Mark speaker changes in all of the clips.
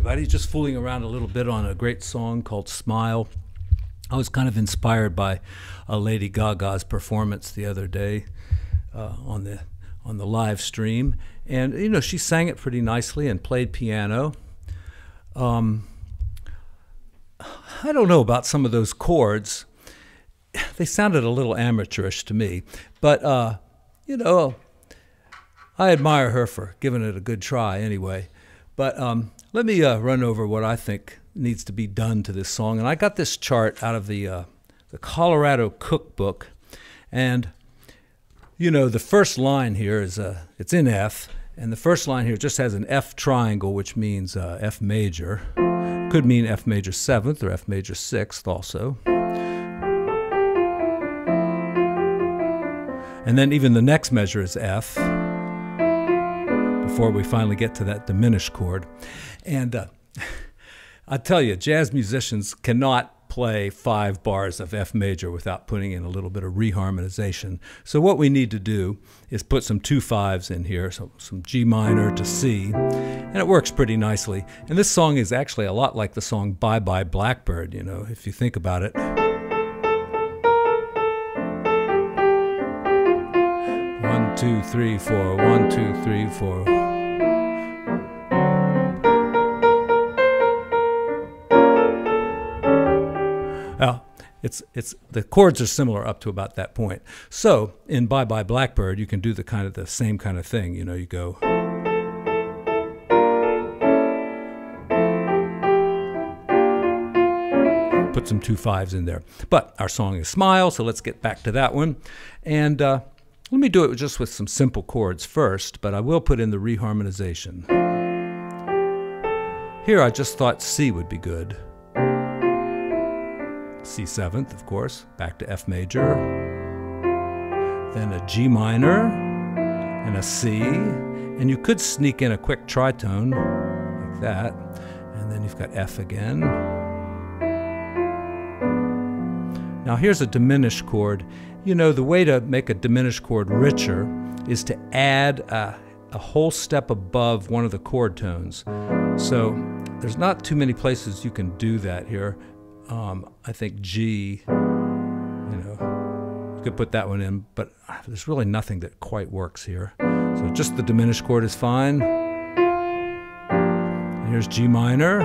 Speaker 1: everybody. Just fooling around a little bit on a great song called Smile. I was kind of inspired by Lady Gaga's performance the other day on the live stream. And, you know, she sang it pretty nicely and played piano. I don't know about some of those chords. They sounded a little amateurish to me. But, you know, I admire her for giving it a good try anyway. But let me run over what I think needs to be done to this song. And I got this chart out of the Colorado Cookbook. And, you know, the first line here is, it's in F. And the first line here just has an F triangle, which means F major. Could mean F major 7th or F major 6th also. And then even the next measure is F, before we finally get to that diminished chord. And I tell you, jazz musicians cannot play 5 bars of F major without putting in a little bit of re-harmonization. So what we need to do is put some 2 5s in here, so some G minor to C, and it works pretty nicely. And this song is actually a lot like the song Bye Bye Blackbird, you know, if you think about it. 1, 2, 3, 4, 1, 2, 3, 4. Well, the chords are similar up to about that point. So in Bye Bye Blackbird, you can do the same kind of thing. You know, you go. Put some 2 5s in there. But our song is Smile, so let's get back to that one. And let me do it just with some simple chords first, but I will put in the re-harmonization. Here I just thought C would be good. C 7th, of course, back to F major, then a G minor, and a C, and you could sneak in a quick tritone, like that, and then you've got F again. Now here's a diminished chord. You know, the way to make a diminished chord richer is to add a whole step above one of the chord tones. So there's not too many places you can do that here. I think G, you know, you could put that one in, but there's really nothing that quite works here. So just the diminished chord is fine. And here's G minor,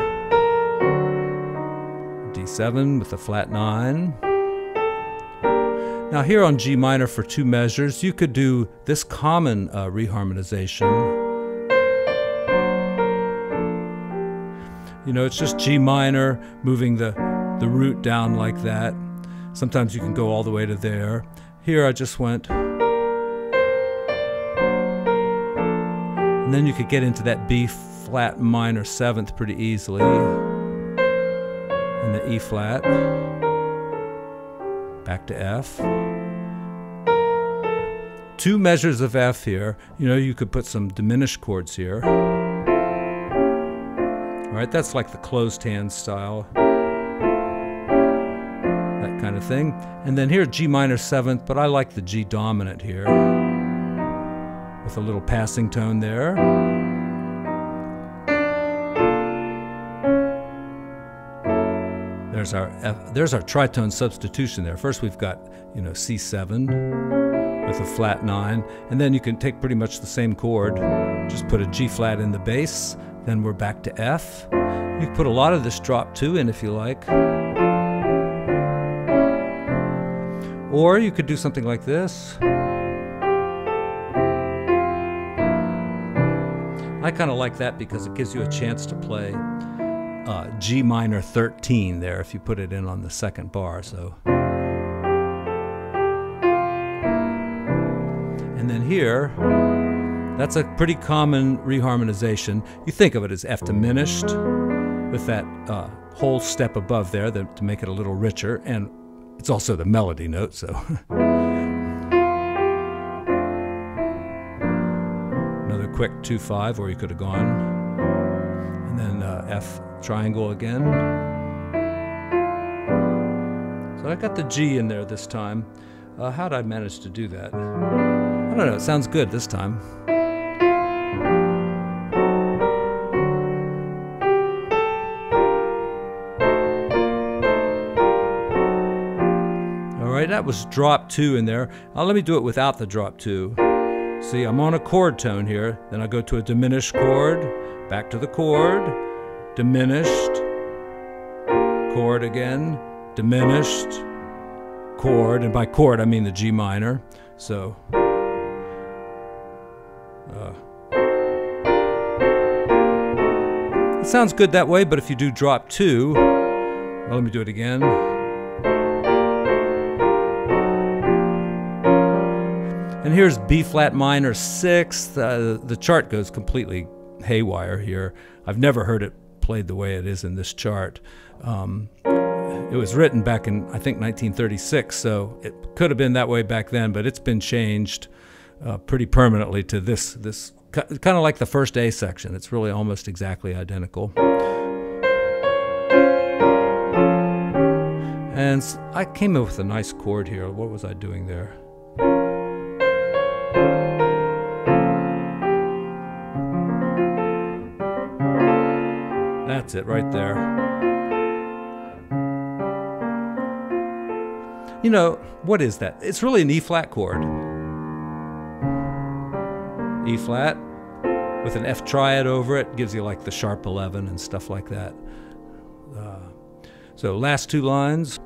Speaker 1: D7 with a flat 9. Now here on G minor for 2 measures, you could do this common re-harmonization. You know, it's just G minor, moving the root down like that. Sometimes you can go all the way to there. Here I just went. And then you could get into that B flat minor 7th pretty easily. And the E flat. Back to F. 2 measures of F here. You know, you could put some diminished chords here. All right, that's like the closed hand style. That kind of thing. And then here, G minor 7th, but I like the G dominant here. With a little passing tone there. There's our tritone substitution there. First we've got, you know, C7 with a flat 9, and then you can take pretty much the same chord, just put a G flat in the bass, then we're back to F. You can put a lot of this drop 2 in if you like. Or you could do something like this. I kind of like that because it gives you a chance to play G minor 13 there if you put it in on the 2nd bar. So, and then here, that's a pretty common reharmonization. You think of it as F diminished with that whole step above there to make it a little richer, and it's also the melody note. So another quick 2 5, or you could have gone, and then F triangle again. So I got the G in there this time. How'd I manage to do that? I don't know, it sounds good this time. right? That was drop 2 in there. Let me do it without the drop 2. See, I'm on a chord tone here. Then I go to a diminished chord, back to the chord, diminished, chord again, diminished, chord, and by chord I mean the G minor. So, it sounds good that way, but if you do drop 2, well, let me do it again. And here's B flat minor 6th. The chart goes completely haywire here. I've never heard it played the way it is in this chart. It was written back in, I think, 1936, so it could have been that way back then, but it's been changed pretty permanently to this kind of like the first A section. It's really almost exactly identical. And I came up with a nice chord here. What was I doing there? That's it right there. You know, what is that? It's really an E flat chord. E flat with an F triad over it gives you like the sharp 11 and stuff like that. So last 2 lines.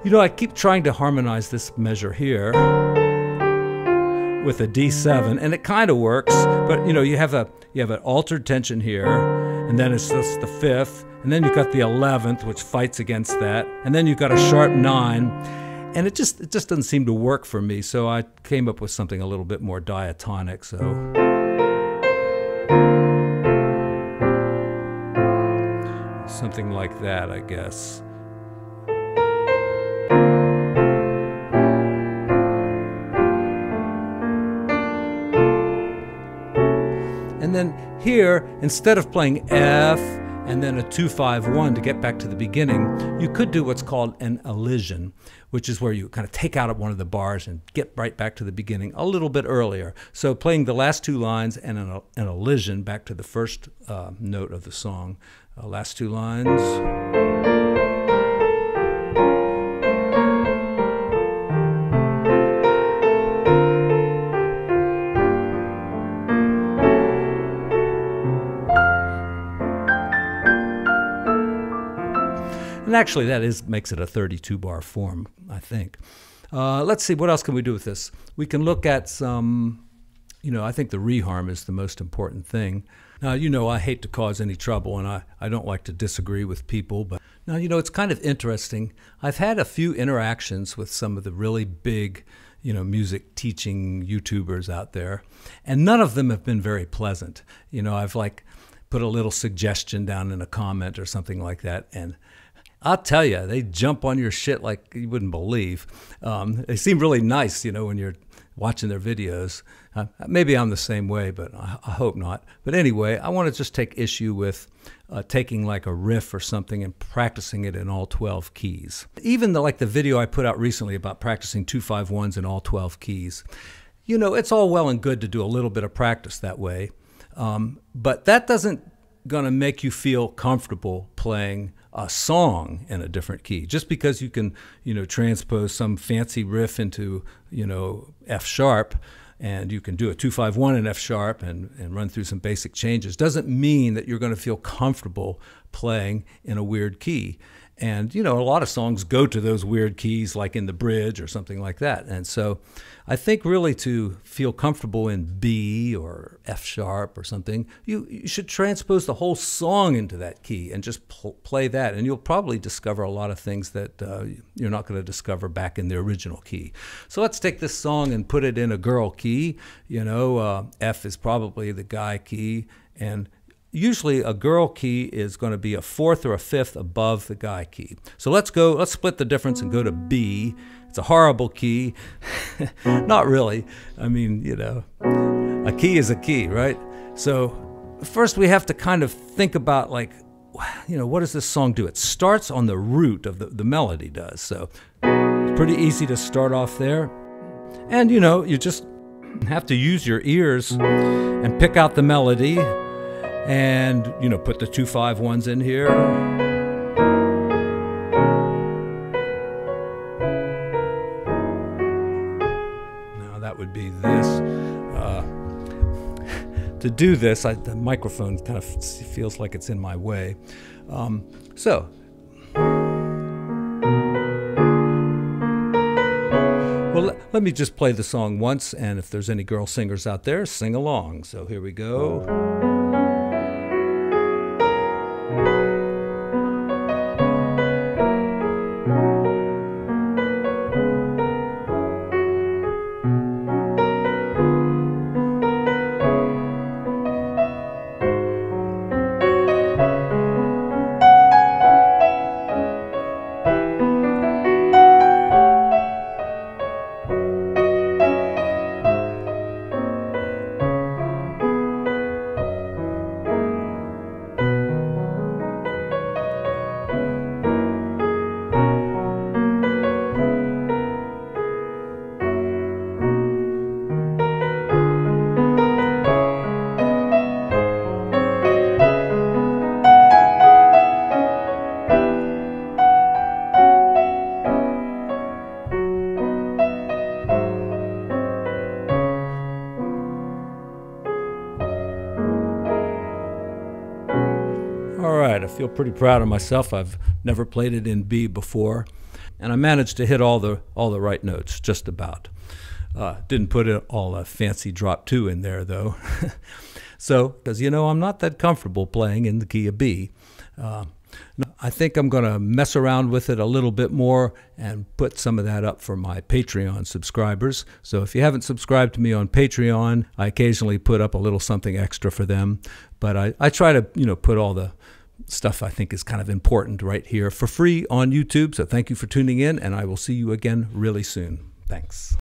Speaker 1: You know, I keep trying to harmonize this measure here with a D7, and it kind of works, but you know, you have an altered tension here, and then it's just the 5th, and then you've got the 11th, which fights against that, and then you've got a sharp 9, and it just doesn't seem to work for me, so I came up with something a little bit more diatonic. So something like that, I guess. And then here, instead of playing F and then a 2-5-1 to get back to the beginning, you could do what's called an elision, which is where you kind of take out one of the bars and get right back to the beginning a little bit earlier. So playing the last 2 lines and an elision back to the first note of the song. Last 2 lines. And actually, that makes it a 32-bar form, I think. Let's see, what else can we do with this? We can look at some, you know, I think the reharm is the most important thing. Now, you know, I hate to cause any trouble, and I don't like to disagree with people, but now, you know, it's kind of interesting. I've had a few interactions with some of the really big, you know, music teaching YouTubers out there, and none of them have been very pleasant. You know, I've like put a little suggestion down in a comment or something like that, and I'll tell you, they jump on your shit like you wouldn't believe. They seem really nice, you know, when you're watching their videos. Maybe I'm the same way, but I hope not. But anyway, I want to just take issue with taking like a riff or something and practicing it in all 12 keys. Even like the video I put out recently about practicing 2-5-1s in all 12 keys. You know, it's all well and good to do a little bit of practice that way, but that doesn't gonna make you feel comfortable playing a song in a different key. Just because you can, you know, transpose some fancy riff into, you know, F sharp, and you can do a 2-5-1 in F sharp and run through some basic changes, doesn't mean that you're going to feel comfortable playing in a weird key. And, you know, a lot of songs go to those weird keys, like in the bridge or something like that. And so I think really to feel comfortable in B or F sharp or something, you should transpose the whole song into that key and just play that. And you'll probably discover a lot of things that you're not going to discover back in the original key. So let's take this song and put it in a girl key. You know, F is probably the guy key, and usually a girl key is going to be a 4th or a 5th above the guy key. So let's split the difference and go to B. It's a horrible key. Not really. I mean, you know, a key is a key, right? So first we have to kind of think about, like, you know, what does this song do? It starts on the root of the melody does. So it's pretty easy to start off there. And, you know, you just have to use your ears and pick out the melody and, you know, put the 2-5-1s in here. Now that would be this. To do this, the microphone kind of feels like it's in my way. So. Well, let me just play the song once, and if there's any girl singers out there, sing along. So here we go. All right, I feel pretty proud of myself. I've never played it in B before, and I managed to hit all the right notes, just about. Didn't put all a fancy drop 2 in there, though. So, because, you know, I'm not that comfortable playing in the key of B. I think I'm going to mess around with it a little bit more and put some of that up for my Patreon subscribers. So if you haven't subscribed to me on Patreon, I occasionally put up a little something extra for them. But I try to, you know, put all the stuff I think is kind of important right here for free on YouTube. So thank you for tuning in, and I will see you again really soon. Thanks.